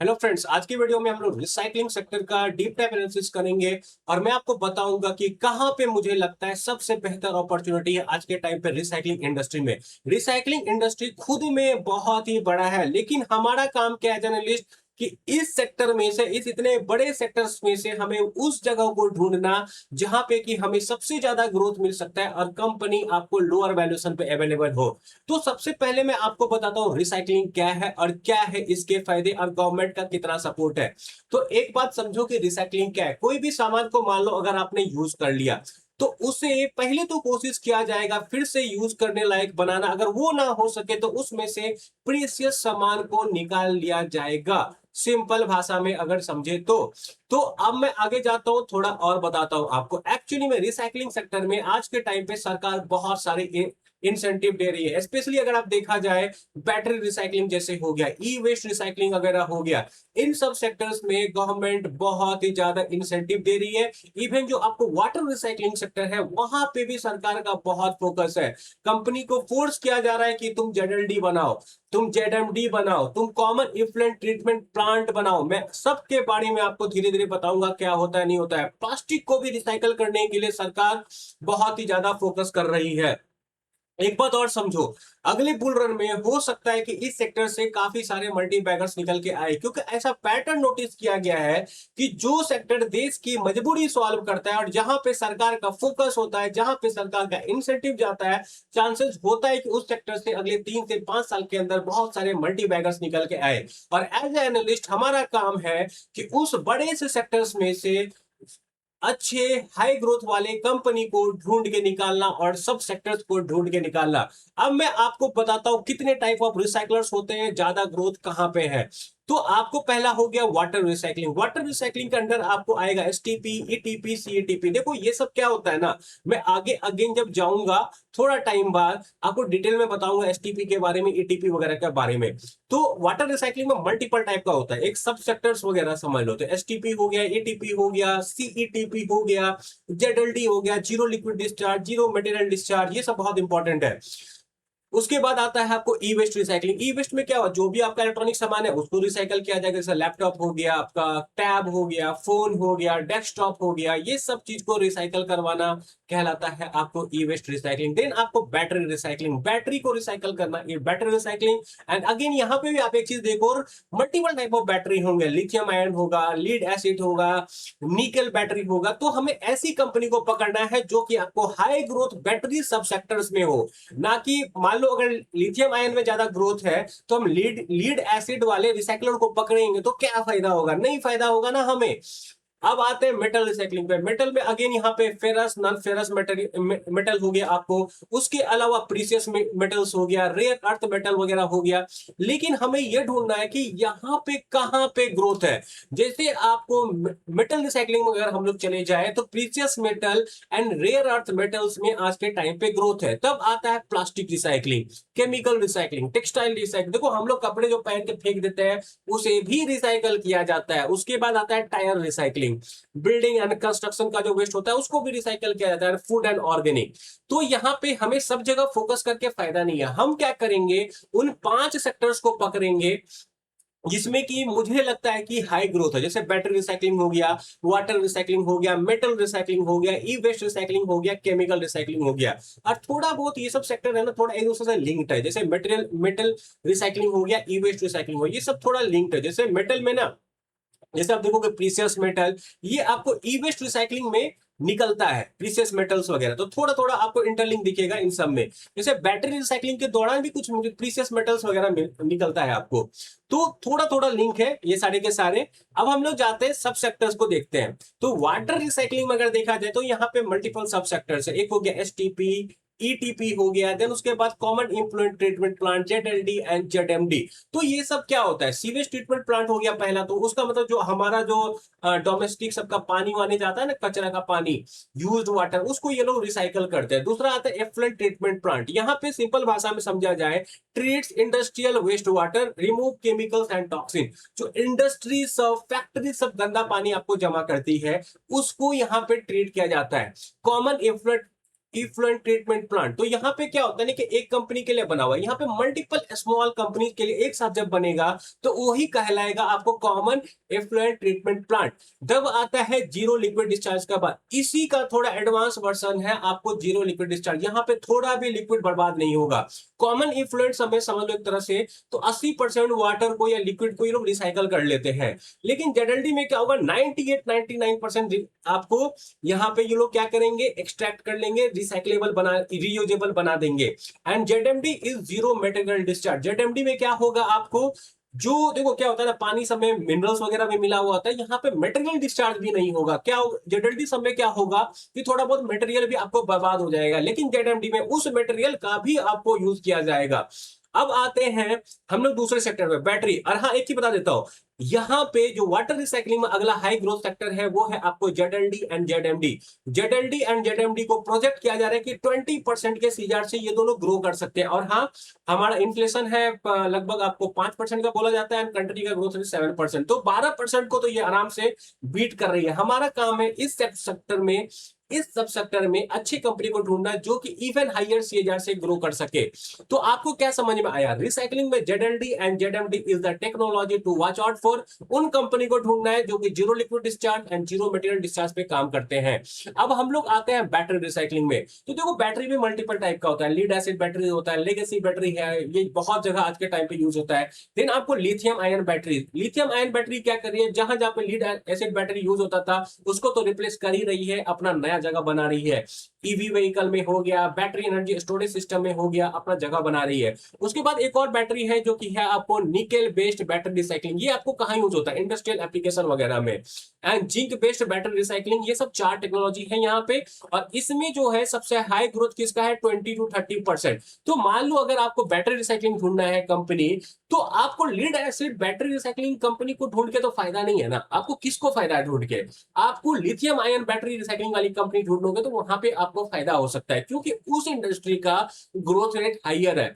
Hello friends, आज की video में हम लोग रिसाइकलिंग सेक्टर का डीप डाइव एनालिसिस करेंगे और मैं आपको बताऊंगा कि कहां पे मुझे लगता है सबसे बेहतर अपॉर्चुनिटी है आज के टाइम पे रिसाइकलिंग इंडस्ट्री में। रिसाइकलिंग इंडस्ट्री खुद में बहुत ही बड़ा है, लेकिन हमारा काम क्या है जर्नलिस्ट कि इस सेक्टर में से, इस इतने बड़े सेक्टर्स में से हमें उस जगह को ढूंढना जहां पे कि हमें सबसे ज्यादा ग्रोथ मिल सकता है और कंपनी आपको लोअर वैल्यूएशन पे अवेलेबल हो। तो सबसे पहले मैं आपको बताता हूं रिसाइकलिंग क्या है और क्या है इसके फायदे और गवर्नमेंट का कितना सपोर्ट है। तो एक बात समझो कि रिसाइकलिंग क्या है। कोई भी सामान को मान लो अगर आपने यूज कर लिया तो उसे पहले तो कोशिश किया जाएगा फिर से यूज करने लायक बनाना। अगर वो ना हो सके तो उसमें से प्रीशियस सामान को निकाल लिया जाएगा, सिंपल भाषा में अगर समझे तो अब मैं आगे जाता हूं, थोड़ा और बताता हूं आपको। एक्चुअली में रिसाइकलिंग सेक्टर में आज के टाइम पे सरकार बहुत सारे इंसेंटिव दे रही है। स्पेशली अगर आप देखा जाए बैटरी रिसाइकलिंग जैसे हो गया, ई वेस्ट रिसाइकलिंग वगैरह हो गया, इन सब सेक्टर्स में गवर्नमेंट बहुत ही ज्यादा इंसेंटिव दे रही है। इवन जो आपको वाटर रिसाइकलिंग सेक्टर है वहां पे भी सरकार का बहुत फोकस है। कंपनी को फोर्स किया जा रहा है कि तुम जेडएलडी बनाओ, तुम जेडएमडी बनाओ, तुम कॉमन इफ्लुएंट ट्रीटमेंट प्लांट बनाओ। मैं सबके बारे में आपको धीरे धीरे बताऊंगा क्या होता है नहीं होता है। प्लास्टिक को भी रिसाइकल करने के लिए सरकार बहुत ही ज्यादा फोकस कर रही है। एक बात और समझो, अगले बुल रन में हो सकता है कि इस सेक्टर से काफी सारे मल्टी बैगर्स निकल के आए, क्योंकि ऐसा पैटर्न नोटिस किया गया है कि जो सेक्टर देश की मजबूरी सॉल्व करता है और जहां पे सरकार का फोकस होता है, जहां पे सरकार का इंसेंटिव जाता है, चांसेस होता है कि उस सेक्टर से अगले 3 से 5 साल के अंदर बहुत सारे मल्टी बैगर्स निकल के आए। और एज ए एनालिस्ट हमारा काम है कि उस बड़े से सेक्टर्स में से अच्छे हाई ग्रोथ वाले कंपनी को ढूंढ के निकालना और सब सेक्टर्स को ढूंढ के निकालना। अब मैं आपको बताता हूं कितने टाइप ऑफ रिसाइकलर्स होते हैं, ज्यादा ग्रोथ कहां पे है। तो आपको पहला हो गया वाटर रिसाइकलिंग। वाटर रिसाइकलिंग के अंदर आपको आएगा एसटीपी, ईटीपी, सीईटीपी। देखो ये सब क्या होता है ना, मैं आगे अगेन जब जाऊंगा थोड़ा टाइम बाद आपको डिटेल में बताऊंगा एसटीपी के बारे में, ईटीपी वगैरह के बारे में। तो वाटर रिसाइकलिंग में मल्टीपल टाइप का होता है, एक सब सेक्टर्स वगैरह समझ लो। तो एसटीपी हो गया, एटीपी हो गया, सीईटीपी हो गया, जेडएलडी हो गया, zero liquid discharge, zero material discharge, ये सब बहुत इंपॉर्टेंट है। उसके बाद आता है आपको ई वेस्ट रिसाइकलिंग। ई वेस्ट में क्या हो, जो भी आपका इलेक्ट्रॉनिक सामान है उसको रिसाइकल किया जाएगा। जैसे लैपटॉप हो गया, आपका टैब हो गया, फोन हो गया, डेस्कटॉप हो गया, ये सब चीज को रिसाइकल करवाना कहलाता है आपको ई वेस्ट रिसाइकलिंग। देन आपको बैटरी रिसाइकलिंग, बैटरी को रिसाइकल करना, ये बैटरी रिसाइकलिंग। एंड अगेन यहाँ पे भी आप एक चीज देखो, मल्टीपल टाइप ऑफ बैटरी होंगे, लिथियम आयन होगा, लीड एसिड होगा, निकल बैटरी होगा। तो हमें ऐसी कंपनी को पकड़ना है जो कि आपको हाई ग्रोथ बैटरी सब सेक्टर्स में हो। ना कि मान लो अगर लिथियम आयन में ज्यादा ग्रोथ है तो हम लीड लीड एसिड वाले रिसाइकलर को पकड़ेंगे तो क्या फायदा होगा, नहीं फायदा होगा ना हमें। अब आते हैं मेटल रिसाइकलिंग पे। मेटल में अगेन यहाँ पे फेरस, नॉन फेरस मेटल हो गया आपको, उसके अलावा प्रीशियस मेटल्स हो गया, रेयर अर्थ मेटल वगैरह हो गया। लेकिन हमें यह ढूंढना है कि यहाँ पे कहां पे ग्रोथ है। जैसे आपको मेटल रिसाइकलिंग में अगर हम लोग चले जाए तो precious metal and rare earth metals में आज के टाइम पे ग्रोथ है। तब आता है plastic recycling, chemical recycling, textile recycling. देखो हम लोग कपड़े जो पहन के फेंक देते हैं उसे भी रिसाइकल किया जाता है। उसके बाद आता है tyre recycling, building and construction का जो वेस्ट होता है उसको भी रिसाइकल किया जाता है। Food and organic. तो यहाँ पे हमें सब जगह फोकस करके फायदा नहीं है। हम क्या करेंगे, उन 5 सेक्टर्स को पकड़ेंगे जिसमें कि मुझे लगता है कि हाई ग्रोथ है। जैसे बैटरी रिसाइकलिंग हो गया, वाटर रिसाइकलिंग हो गया, मेटल रिसाइकलिंग हो गया, ई वेस्ट रिसाइकलिंग हो गया, केमिकल रिसाइकलिंग हो गया। और थोड़ा बहुत ये सब सेक्टर है ना, थोड़ा एक दूसरे से लिंक्ड है। जैसे मेटेरियल मेटल रिसाइकलिंग हो गया, ई वेस्ट रिसाइकलिंग हो गया, ये सब थोड़ा लिंक्ड है। जैसे मेटल में ना, जैसे आप देखोगे प्रीसियस मेटल, ये आपको ई वेस्ट रिसाइकलिंग में निकलता है, प्रीसियस मेटल्स वगैरह। तो थोड़ा थोड़ा आपको इंटरलिंक दिखेगा इन सब में। जैसे बैटरी रिसाइकलिंग के दौरान भी कुछ प्रीसियस मेटल्स वगैरह निकलता है आपको। तो थोड़ा थोड़ा लिंक है ये सारे के सारे। अब हम लोग जाते हैं सब सेक्टर्स को देखते हैं। तो वाटर रिसाइकलिंग में अगर देखा जाए तो यहाँ पे मल्टीपल सब सेक्टर्स है। एक हो गया एसटीपी, ईटीपी हो गया, देन उसके बाद common effluent treatment plant, ZLD and ZMD. तो ये सब क्या होता है, सीवेज ट्रीटमेंट प्लांट हो गया पहला। तो उसका मतलब जो हमारा जो डोमेस्टिक सबका पानी वानी जाता है ना, कचरा का पानी, यूज्ड वाटर, उसको ये लोग रिसाइकल करते हैं। दूसरा आता है एफ्लुएंट ट्रीटमेंट प्लांट। यहाँ पे सिंपल भाषा में समझा जाए, treats industrial waste water, remove chemicals and toxin. जो इंडस्ट्री सब, फैक्ट्री सब गंदा पानी आपको जमा करती है उसको यहाँ पे ट्रीट किया जाता है। Common effluent effluent treatment plant. तो यहाँ पे क्या होता है ना कि एक कंपनी के लिए बना हुआ है, यहाँ पे मल्टीपल स्मॉल कंपनी के लिए एक साथ जब बनेगा तो वही कहलाएगा आपको कॉमन इफ्लुएंट ट्रीटमेंट प्लांट। जब आता है जीरो लिक्विड डिस्चार्ज का बाद, इसी का थोड़ा एडवांस वर्जन है आपको जीरो लिक्विड डिस्चार्ज। यहाँ पे थोड़ा भी लिक्विड बर्बाद नहीं होगा। कॉमन इफ्लुएंट समय समझ लो एक तरह से, तो 80% वाटर को या लिक्विड को ये लोग रिसाइकल कर लेते हैं। लेकिन जेडएलडी में क्या होगा, 98-99% आपको यहाँ पे ये लोग क्या करेंगे, एक्सट्रैक्ट कर लेंगे, रिसाइकलेबल बना, रीयूजेबल बना देंगे। And ZMD is zero material discharge. ZMD में क्या होगा आपको, जो देखो क्या होता है ना, पानी सब में मिनरल्स वगैरह भी मिला हुआ होता है, यहाँ पे मटेरियल डिस्चार्ज भी नहीं होगा। क्या जेडएलडी सब में क्या होगा कि थोड़ा बहुत मटेरियल भी आपको बर्बाद हो जाएगा, लेकिन जेडएमडी में उस मटेरियल का भी आपको यूज किया जाएगा। अब आते हैं हम लोग दूसरे सेक्टर में, बैटरी। और हाँ, एक ही बता देता हूं, यहाँ पे जो वाटर रिसाइकलिंग में अगला हाई ग्रोथ सेक्टर है वो है आपको जेडएलडी एंड जेडएमडी। जेडएलडी एंड जेडएमडी को प्रोजेक्ट किया जा रहा है कि 20% के सीजार से ये दोनों ग्रो कर सकते हैं। और हाँ, हमारा इन्फ्लेशन है लगभग आपको 5% का बोला जाता है, एंड कंट्री का ग्रोथ रेट 7%, तो 12% को तो ये आराम से बीट कर रही है। हमारा काम है इस सेक्टर में, इस सब सेक्टर में अच्छी कंपनी को ढूंढना जो कि इवन हायर सीएजआर से ग्रो कर सके। तो आपको क्या समझ में आया, रिसाइकलिंग में ZLD and ZMD is the technology to watch out for. उन कंपनी को ढूंढना है जो कि zero liquid discharge and zero material discharge पे काम करते हैं। अब हम लोग आते हैं बैटरी रिसाइकलिंग में। तो देखो, बैटरी भी मल्टीपल टाइप का होता है, लीड एसिड बैटरी होता है, लेगेसी बैटरी है, ये बहुत जगह आज के टाइम पे यूज होता है। देन आपको lithium ion battery. Lithium ion battery क्या कर रही है, जहां जहां पे लीड एसिड बैटरी यूज होता था उसको तो रिप्लेस कर ही रही है, अपना नया जगह बना रही है। ईवी व्हीकल में हो गया, बैटरी एनर्जी स्टोरेज सिस्टम में हो गया, अपना जगह बना रही है। उसके बाद एक और बैटरी है जो कि है आपको निकेल बेस्ड बैटरी रिसाइकलिंग। ये आपको कहां यूज होता है, इंडस्ट्रियल एप्लीकेशन वगैरह में। And zinc based battery recycling, ये सब 4 टेक्नोलॉजी है यहाँ पे। और इसमें जो है सबसे हाई ग्रोथ किसका है, 20-30%। तो मान लो अगर आपको बैटरी रिसाइकलिंग ढूंढना है कंपनी, तो आपको lead acid battery recycling company को ढूंढ के तो फायदा नहीं है ना। आपको किसको फायदा है ढूंढ के, आपको लिथियम आयन बैटरी रिसाइकलिंग वाली कंपनी ढूंढोगे तो वहां पे आपको फायदा हो सकता है, क्योंकि उस इंडस्ट्री का ग्रोथ रेट हायर है।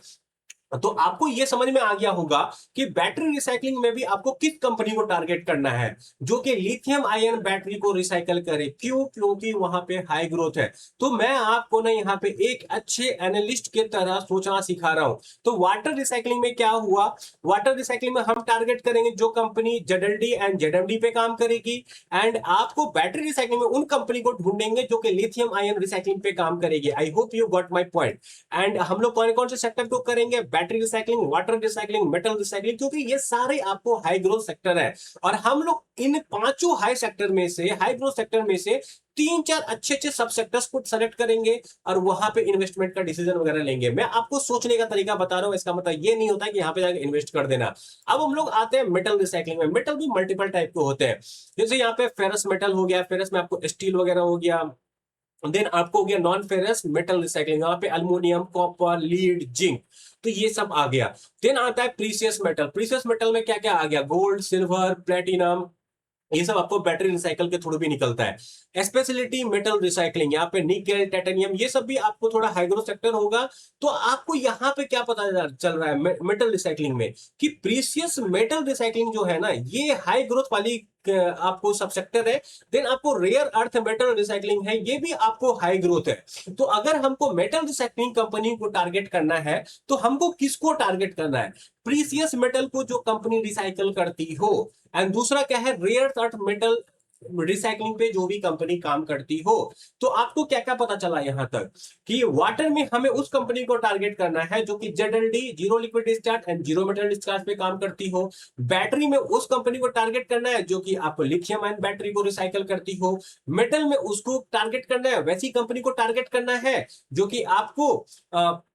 तो आपको यह समझ में आ गया होगा कि बैटरी रिसाइकलिंग में भी आपको किस कंपनी को टारगेट करना है जो कि लिथियम आयन बैटरी को रिसाइकल करे। क्यों, क्योंकि वहां पे हाई ग्रोथ है। तो मैं आपको ना यहाँ पे एक अच्छे एनालिस्ट के तरह सोचना सिखा रहा हूं। तो वाटर रिसाइकलिंग में क्या हुआ, वाटर रिसाइकलिंग में हम टारगेट करेंगे जो कंपनी जेडएलडी एंड जेडएमडी पे काम करेगी। एंड आपको बैटरी रिसाइकलिंग में उन कंपनी को ढूंढेंगे जो कि लिथियम आयन रिसाइकलिंग पे काम करेगी। I hope you got my point. And हम लोग कौन कौन से सेक्टर को करेंगे, battery recycling, water recycling, metal recycling, क्योंकि ये सारे आपको हाई ग्रोथ सेक्टर है। और हम लोग इन पांचों हाई सेक्टर में से, हाई ग्रोथ सेक्टर में से 3-4 अच्छे सब सेक्टर्स को सेलेक्ट करेंगे और वहां पे इन्वेस्टमेंट का डिसीजन वगैरह लेंगे। मैं आपको सोचने का तरीका बता रहा हूं, इसका मतलब ये नहीं होता कि यहां पे जाकर इन्वेस्ट कर देना। अब हम लोग आते हैं मेटल रिसाइकलिंग में। मेटल भी मल्टीपल टाइप के होते हैं, जैसे यहाँ पे फेरस मेटल हो गया, फेरस में आपको स्टील वगैरह हो गया। देन आपको हो गया नॉन फेरस मेटल रिसाइकलिंग, यहाँ पे अल्युमिनियम, कॉपर, लीड, जिंक, तो ये सब आ गया। देन आता है प्रीसियस मेटल। प्रीसियस मेटल में क्या क्या आ गया, गोल्ड, सिल्वर, प्लेटिनम, ये सब आपको बैटरी रिसाइकल के थ्रू भी निकलता है। स्पेशलिटी मेटल रिसाइकलिंग, यहाँ पे निकेल, टाइटेनियम, ये सब भी आपको थोड़ा हाई ग्रोथ सेक्टर होगा। तो आपको यहाँ पे क्या पता चल रहा है मेटल रिसाइकलिंग में, कि प्रीसियस मेटल रिसाइकलिंग जो है ना, ये हाई ग्रोथ वाली आपको सब सेक्टर है। देन आपको रेयर अर्थ मेटल रिसाइकलिंग है, ये भी आपको हाई ग्रोथ है। तो अगर हमको मेटल रिसाइकलिंग कंपनी को टारगेट करना है तो हमको किसको टारगेट करना है, प्रीसियस मेटल को जो कंपनी रिसाइकल करती हो। एंड दूसरा क्या है, रेयर अर्थ मेटल रिसाइकलिंग पे जो भी कंपनी काम करती हो। तो आपको क्या क्या पता चला यहां तक, कि वाटर में हमें उस कंपनी को टारगेट करना है जो कि ZLD, zero liquid discharge and zero metal discharge पे काम करती हो। बैटरी में उस कंपनी को टारगेट करना है जो कि आपको लिथियम आयन बैटरी को रिसाइकल करती हो। मेटल में उसको टारगेट करना है, वैसी कंपनी को टारगेट करना है जो कि आपको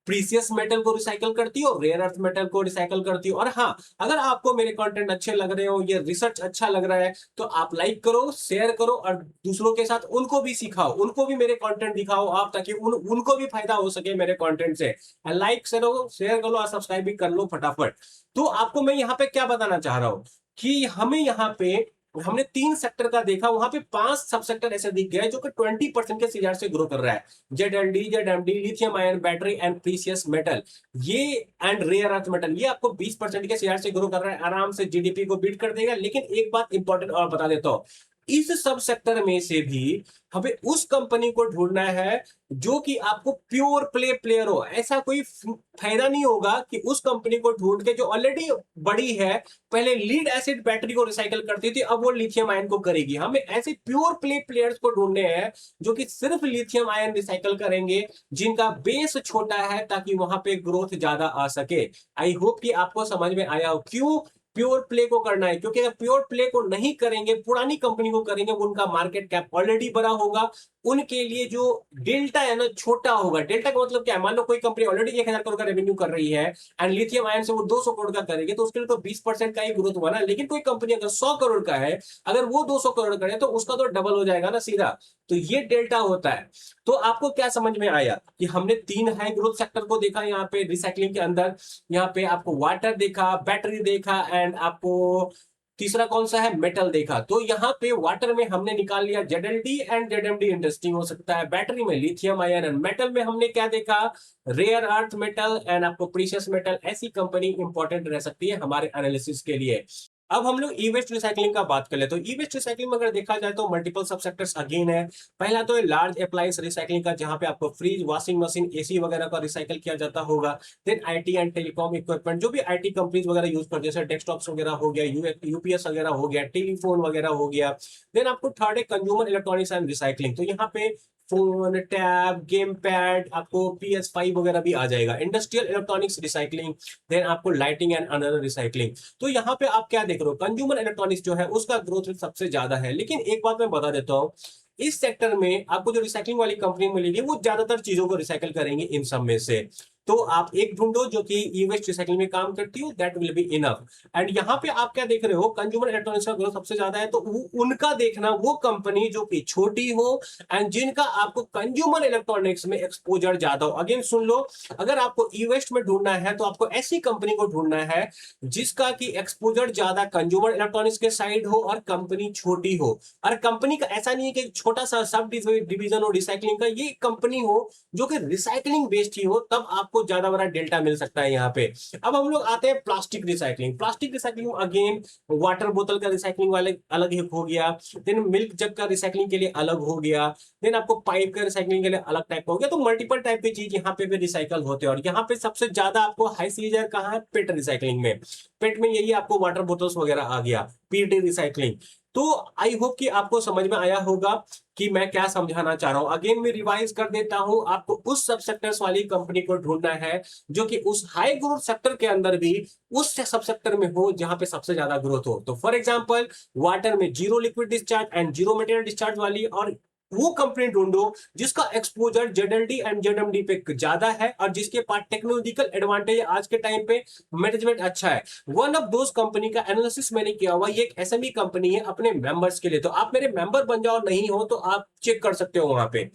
प्रीसियस मेटल को रिसाइकल करती हो, रेयर अर्थ मेटल को रिसाइकल करती हो। और हाँ, अगर आपको मेरे कंटेंट अच्छे लग रहे हो, ये रिसर्च अच्छा लग रहा है, तो आप लाइक करो, शेयर करो और दूसरों के साथ उनको भी सिखाओ, उनको भी मेरे कंटेंट दिखाओ आप, ताकि उनको भी फायदा हो सके मेरे कंटेंट से। लाइक करो, शेयर करो और सब्सक्राइब भी कर लो फटाफट। तो आपको मैं यहाँ पे क्या बताना चाह रहा हूँ कि हमें यहाँ पे, हमने 3 सेक्टर का देखा, वहां पे 5 सब सेक्टर ऐसे दिख गए जो कि 20% के सीआर से ग्रो कर रहा है। ZLD, ZMD, lithium ion battery and precious metal, ये एंड रेयर अर्थ मेटल, ये आपको 20% के सीआर से ग्रो कर रहा है, आराम से जीडीपी को बीट कर देगा। लेकिन एक बात इंपॉर्टेंट और बता देता हूं, इस सब सेक्टर में से भी हमें उस कंपनी को ढूंढना है जो कि आपको प्योर प्ले प्लेयर हो। ऐसा कोई फायदा नहीं होगा कि उस कंपनी को ढूंढ के जो ऑलरेडी बड़ी है, पहले लीड एसिड बैटरी को रिसाइकल करती थी, अब वो लिथियम आयन को करेगी। हमें ऐसे प्योर प्ले प्लेयर्स को ढूंढने हैं जो कि सिर्फ लिथियम आयन रिसाइकल करेंगे, जिनका बेस छोटा है, ताकि वहां पे ग्रोथ ज्यादा आ सके। आई होप कि आपको समझ में आया हो क्यों प्योर प्ले को करना है। क्योंकि अगर प्योर प्ले को नहीं करेंगे, पुरानी कंपनी को करेंगे, उनका मार्केट कैप ऑलरेडी बड़ा होगा, उनके लिए जो डेल्टा है ना छोटा होगा। डेल्टा का मतलब क्या है, मान लो कोई कंपनी ऑलरेडी 1000 करोड़ का रेवेन्यू कर रही है एंड लिथियम आयन से वो 200 करोड़ का करेगी, तो उसके लिए तो 20% का ही ग्रोथ हुआ ना। लेकिन कोई कंपनी अगर 100 करोड़ का है, अगर वो 200 करोड़ करे तो उसका तो डबल हो जाएगा ना सीधा। तो ये डेल्टा होता है। तो आपको क्या समझ में आया कि हमने 3 हाई ग्रोथ सेक्टर को देखा यहाँ पे रिसाइकलिंग के अंदर। यहाँ पे आपको वाटर देखा, बैटरी देखा, एंड आपको तीसरा कौन सा है, मेटल देखा। तो यहाँ पे वाटर में हमने निकाल लिया जेडएलडी एंड जेडएमडी इंडस्ट्री हो सकता है, बैटरी में लिथियम आयन, एंड मेटल में हमने क्या देखा, रेयर अर्थ मेटल एंड आपको प्रीशियस मेटल। ऐसी कंपनी इंपॉर्टेंट रह सकती है हमारे एनालिसिस के लिए। अब हम लोग ई वेस्ट रिसाइकलिंग का बात कर ले तो ई वेस्ट रिसाइकलिंग में अगर देखा जाए तो मल्टीपल सब सेक्टर्स अगेन है। पहला तो है लार्ज अप्लायंस रिसाइकलिंग का, जहां पे आपको फ्रिज, वॉशिंग मशीन, एसी वगैरह का रिसाइकल किया जाता होगा। Then IT and telecom equipment, जो भी आईटी कंपनीज वगैरह यूज करते हैं, जैसे डेस्कटॉप्स वगैरह हो गया, यूपीएस वगैरह हो गया, टेलीफोन वगैरह हो गया। देन आपको थर्ड है कंज्यूमर इलेक्ट्रॉनिक्स एंड रिसाइकलिंग, तो यहाँ पे फोन, टैब, गेम पैड, आपको PS5 वगैरह भी आ जाएगा। इंडस्ट्रियल इलेक्ट्रॉनिक्स रिसाइकलिंग, देन आपको लाइटिंग एंड अनदर रिसाइकलिंग। तो यहाँ पे आप क्या देख रहे हो, कंज्यूमर इलेक्ट्रॉनिक्स जो है उसका ग्रोथ रेट सबसे ज्यादा है। लेकिन एक बात मैं बता देता हूँ, इस सेक्टर में आपको जो रिसाइकलिंग वाली कंपनी मिलेगी वो ज्यादातर चीजों को रिसाइकल करेंगे इन सब में से। तो आप एक ढूंढो जो कि ई वेस्ट रिसाइकलिंग में काम करती हो, that will be enough. And यहाँ पे आप क्या देख रहे हो, कंज्यूमर इलेक्ट्रॉनिक्स का ग्रोथ सबसे ज्यादा है, तो उनका देखना वो कंपनी जो कि छोटी हो एंड जिनका आपको कंज्यूमर इलेक्ट्रॉनिक्स में एक्सपोजर ज्यादा हो। अगेन सुन लो, अगर आपको ई वेस्ट में ढूंढना है तो आपको ऐसी कंपनी को ढूंढना है जिसका की एक्सपोजर ज्यादा कंज्यूमर इलेक्ट्रॉनिक्स के साइड हो और कंपनी छोटी हो। और कंपनी का ऐसा नहीं है कि छोटा सा सब डिवीजन हो रिसाइकलिंग का, ये कंपनी हो जो कि रिसाइकलिंग बेस्ड ही हो, तब आपको ज्यादा बड़ा डेल्टा मिल सकता है यहाँ पे। अब हम लोग आते हैं plastic recycling. Plastic recycling again water बोतल का रिसाइकलिंग वाले अलग एक हो गया, देन मिल्क जग का रिसाइकलिंग के लिए अलग हो गया, देन आपको पाइप का रिसाइकलिंग के लिए अलग टाइप का हो गया। तो मल्टीपल टाइप की चीज यहाँ पे भी रिसाइकल होते हैं। और यहाँ पे सबसे ज्यादा आपको हाई सीजर कहाँ है, पेट रिसाइकलिंग में। पेट में यही आपको वाटर बोतल्स वगैरह आ गया, पीटी रिसाइकलिंग। तो आई होप कि आपको समझ में आया होगा कि मैं क्या समझाना चाह रहा हूं। अगेन मैं रिवाइज कर देता हूं, आपको उस सब सेक्टर्स वाली कंपनी को ढूंढना है जो कि उस हाई ग्रोथ सेक्टर के अंदर भी उस सब सेक्टर में हो जहां पे सबसे ज्यादा ग्रोथ हो। तो फॉर एग्जांपल वाटर में zero liquid discharge and zero material discharge वाली, और वो कंपनी ढूंढो जिसका एक्सपोजर जेडएलडी एंड जेडएमडी पे ज्यादा है और जिसके पास टेक्नोलॉजिकल एडवांटेज आज के टाइम पे, मैनेजमेंट अच्छा है। वन ऑफ दोस कंपनी का एनालिसिस मैंने किया हुआ, ये एक एसएमई कंपनी है अपने मेंबर्स के लिए। तो आप मेरे मेंबर बन जाओ, नहीं हो तो आप चेक कर सकते हो वहां पे।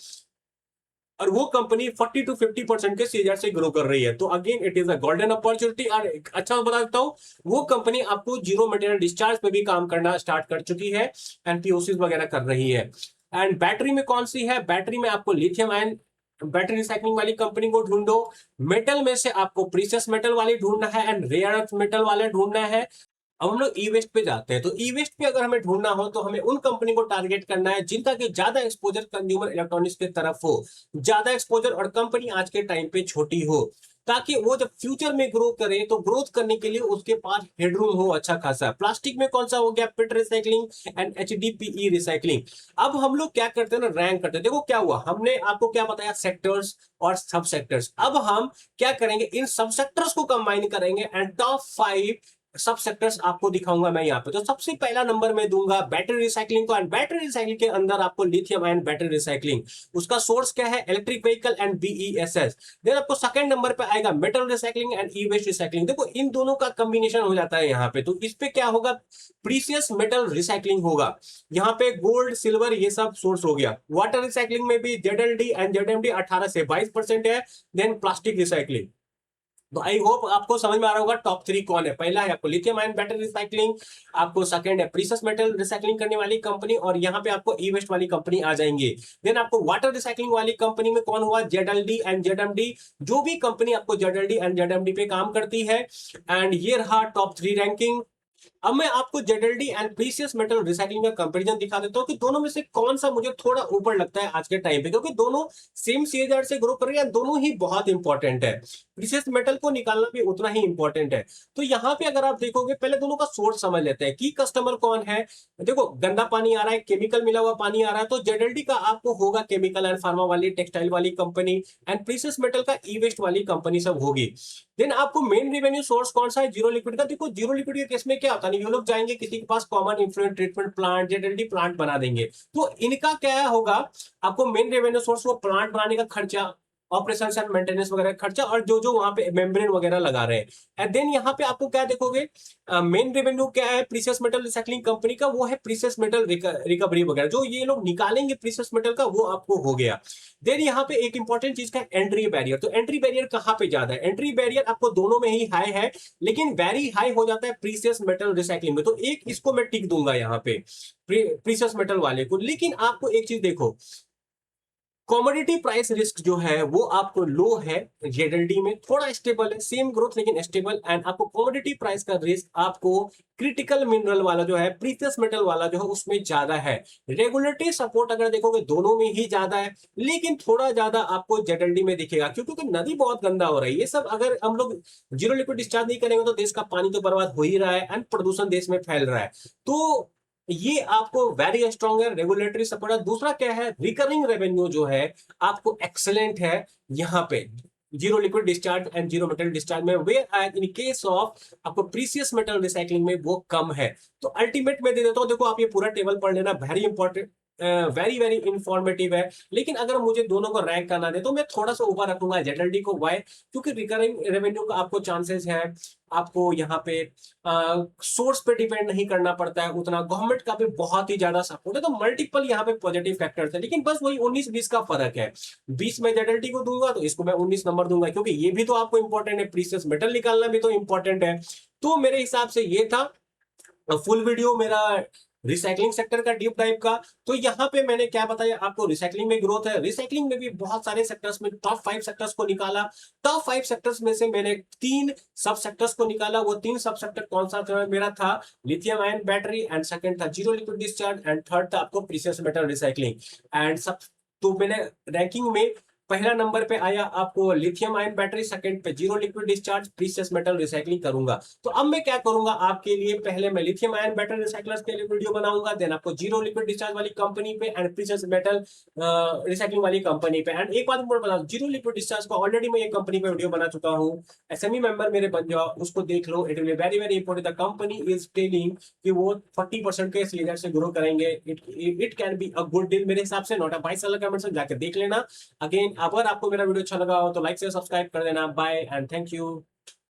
और वो कंपनी 40 to 50% के सीजर से ग्रो कर रही है। तो again it is a golden opportunity. और अच्छा बता देता हूँ, वो कंपनी आपको जीरो मटेरियल डिस्चार्ज पे भी काम करना स्टार्ट कर चुकी है एंड पीओसीज वगैरह कर रही है। एंड बैटरी में कौन सी है, बैटरी में आपको लिथियम आयन बैटरी रिसाइकलिंग वाली कंपनी को ढूंढो। मेटल में से आपको प्रीशियस मेटल वाली ढूंढना है एंड रेयर अर्थ मेटल वाले ढूंढना है। अब हम लोग ई वेस्ट पे जाते हैं। तो ई वेस्ट पे अगर हमें ढूंढना हो तो हमें उन कंपनी को टारगेट करना है जिनका कि ज्यादा एक्सपोजर कंज्यूमर इलेक्ट्रॉनिक्स की तरफ हो, ज्यादा एक्सपोजर, और कंपनी आज के टाइम पे छोटी हो, ताकि वो जब फ्यूचर में ग्रो करे तो ग्रोथ करने के लिए उसके पास हेडरूम हो अच्छा खासा। प्लास्टिक में कौन सा हो गया, पिट रिसाइकलिंग एंड एचडीपीई रिसाइकलिंग। अब हम लोग क्या करते हैं ना, रैंक करते हैं। देखो क्या हुआ, हमने आपको क्या बताया, सेक्टर्स और सब सेक्टर्स। अब हम क्या करेंगे, इन सब सेक्टर्स को कंबाइन करेंगे एंड टॉप 5 सब सेक्टर्स आपको दिखाऊंगा मैं यहाँ पे। तो सबसे पहला नंबर में दूंगा बैटरी रिसाइकलिंग को, एंड बैटरी रिसाइकलिंग के अंदर आपको लिथियम आयन बैटरी रिसाइकलिंग, उसका सोर्स क्या है, electric vehicle and BESS. Then आपको सेकंड नंबर पे आएगा metal recycling and e waste recycling. देखो इन दोनों का कॉम्बिनेशन हो जाता है यहाँ पे। तो इस पे क्या होगा, प्रीसियस मेटल रिसाइकलिंग होगा। यहाँ पे गोल्ड, सिल्वर, ये सब सोर्स हो गया। वाटर रिसाइकलिंग में भी जेडएलडी एंड जेडएमडी 18 से 22% है। Then plastic recycling. तो आई होप आपको समझ में आ रहा होगा टॉप 3 कौन है। पहला है आपको लिथियम आयन बैटरी रिसाइकलिंग, आपको सेकंड है प्रीशियस मेटल रिसाइकलिंग करने वाली कंपनी, और यहाँ पे आपको ई वेस्ट वाली कंपनी आ जाएंगे। देन आपको वाटर रिसाइकलिंग वाली कंपनी में कौन हुआ, जेडएलडी एंड जेडएमडी। जो भी कंपनी आपको जेडएलडी एंड जेडएमडी पे काम करती है। एंड ये रहा टॉप 3 रैंकिंग। अब मैं आपको ZLD and precious metal recycling का कंपैरिजन दिखा देता हूं कि दोनों में से कौन सा मुझे थोड़ा ऊपर लगता है आज के टाइम पे, क्योंकि दोनों सेम सीएजआर से ग्रो कर रहे हैं, दोनों ही बहुत इंपॉर्टेंट है। प्रीशियस मेटल को निकालना भी उतना ही इंपॉर्टेंट है। तो यहाँ पे अगर आप देखोगे, पहले दोनों का सोर्स समझ लेते हैं कि कस्टमर कौन है। देखो, गंदा पानी आ रहा है, केमिकल मिला हुआ पानी आ रहा है, तो जेडएलडी का आपको होगा केमिकल एंड फार्मा वाली, टेक्सटाइल वाली कंपनी, एंड प्रीशियस मेटल का ई वेस्ट वाली कंपनी सब होगी। देन आपको मेन रेवेन्यू सोर्स कौन सा है? जीरो लिक्विड का। देखो, जीरो लिक्विड के केस में क्या होता है, ये लोग जाएंगे किसी के पास common influent treatment plant, ZLD plant बना देंगे। तो इनका क्या होगा, आपको मेन रेवेन्यू सोर्स वो प्लांट बनाने का खर्चा, ऑपरेशन एंड मेंटेनेंस वगैरह खर्चा, और जो जो वहां पे मेम्ब्रेन वगैरह लगा रहे हैं। एंड देन यहाँ पे आपको क्या देखोगे, मेन रेवेन्यू क्या है प्रीशियस मेटल रिसाइकलिंग कंपनी का, वो है प्रीशियस मेटल रिकवरी वगैरह, जो ये लोग निकालेंगे प्रीशियस मेटल का, वो आपको हो गया। देन यहाँ पे एक इंपॉर्टेंट चीज का एंट्री बैरियर। तो एंट्री बैरियर कहाँ पे ज्यादा है? एंट्री बैरियर आपको दोनों में ही हाई है, लेकिन वेरी हाई हो जाता है प्रीशियस मेटल रिसाइकलिंग में। तो एक इसको मैं टिक दूंगा यहाँ पे प्रीशियस मेटल वाले को। लेकिन आपको एक चीज देखो, कॉमोडिटी प्राइस रिस्क जो है वो आपको लो है, जेडएलडी में थोड़ा स्टेबल है, सेम ग्रोथ लेकिन स्टेबल। एंड आपको कॉमोडिटी प्राइस का रिस्क आपको क्रिटिकल मिनरल वाला जो है, प्रीशियस मेटल वाला जो है, उसमें ज्यादा है। रेगुलेटरी सपोर्ट अगर देखोगे दोनों में ही ज्यादा है, लेकिन थोड़ा ज्यादा आपको जेडएलडी में दिखेगा, क्योंकि नदी बहुत गंदा हो रही है। ये सब अगर हम लोग जीरो लिक्विड डिस्चार्ज नहीं करेंगे तो देश का पानी तो बर्बाद हो ही रहा है एंड प्रदूषण देश में फैल रहा है। तो ये आपको वेरी स्ट्रॉन्ग है, रेगुलेटरी सपोर्ट है। दूसरा क्या है, रिकरिंग रेवेन्यू जो है आपको एक्सलेंट है यहाँ पे zero liquid discharge and zero metal discharge में। वे इन केस ऑफ आपको प्रीशियस मेटल रिसाइकलिंग में वो कम है। तो अल्टीमेट में दे देता हूं, देखो आप ये पूरा टेबल पढ़ लेना, very important, very very informative है। लेकिन अगर मुझे दोनों को रैंक करना दे तो मैं थोड़ा सा ऊपर रखूंगा जेडएलडी को। वाई? क्योंकि रिकरिंग रेवेन्यू का आपको चांसेस है, आपको यहाँ पे सोर्स पे डिपेंड नहीं करना पड़ता है उतना, गवर्नमेंट का भी बहुत ही ज्यादा सपोर्ट है। तो मल्टीपल यहाँ पे पॉजिटिव फैक्टर्स है, लेकिन बस वही 19-20 का फर्क है। 20 में जेडएलटी को दूंगा तो इसको मैं 19 नंबर दूंगा, क्योंकि ये भी तो आपको इंपॉर्टेंट है, प्रीशियस मेटल निकालना भी तो इंपॉर्टेंट है। तो मेरे हिसाब से ये था फुल वीडियो मेरा रिसाइकलिंग सेक्टर का डीप डाइव का। तो यहाँ पे मैंने क्या बताया आपको, रिसाइकलिंग में ग्रोथ है, रिसाइकलिंग में भी बहुत सारे सेक्टर्स में टॉप 5 सेक्टर्स को निकाला। टॉप 5 सेक्टर्स में से मैंने 3 सब सेक्टर्स को निकाला। वो 3 सब सेक्टर कौन सा था मेरा? था lithium ion battery, and second था zero liquid discharge, and third था आपको प्रीशियस मेटल रिसाइकलिंग। एंड सब, तो मैंने रैंकिंग में पहला नंबर पे आया आपको लिथियम आयन बैटरी, सेकंड पे zero liquid discharge, precious metal recycling करूंगा। तो अब मैं क्या करूंगा आपके लिए, पहले मैं लिथियम आयन बैटरी रिसाइकलर्स के लिए वीडियो बनाऊंगा, देन आपको जीरो लिक्विड डिस्चार्ज वाली कंपनी पे एंड प्रीशियस मेटल रिसाइकलिंग वाली कंपनी पे। एंड एक बात मैं बता दूं, जीरो लिक्विड डिस्चार्ज को ऑलरेडी मैं एक कंपनी पे वीडियो बना चुका हूँ, एसएमई मेंबर मेरे बन जाओ, उसको देख लो। It will be very very important. The company is telling कि वो 40% के सीजन से ग्रो करेंगे। It can be a good deal मेरे हिसाब से, not a buy sell comment से जाके देख लेना। अगेन, अगर आपको मेरा वीडियो अच्छा लगा हो तो लाइक से सब्सक्राइब कर देना। Bye and thank you.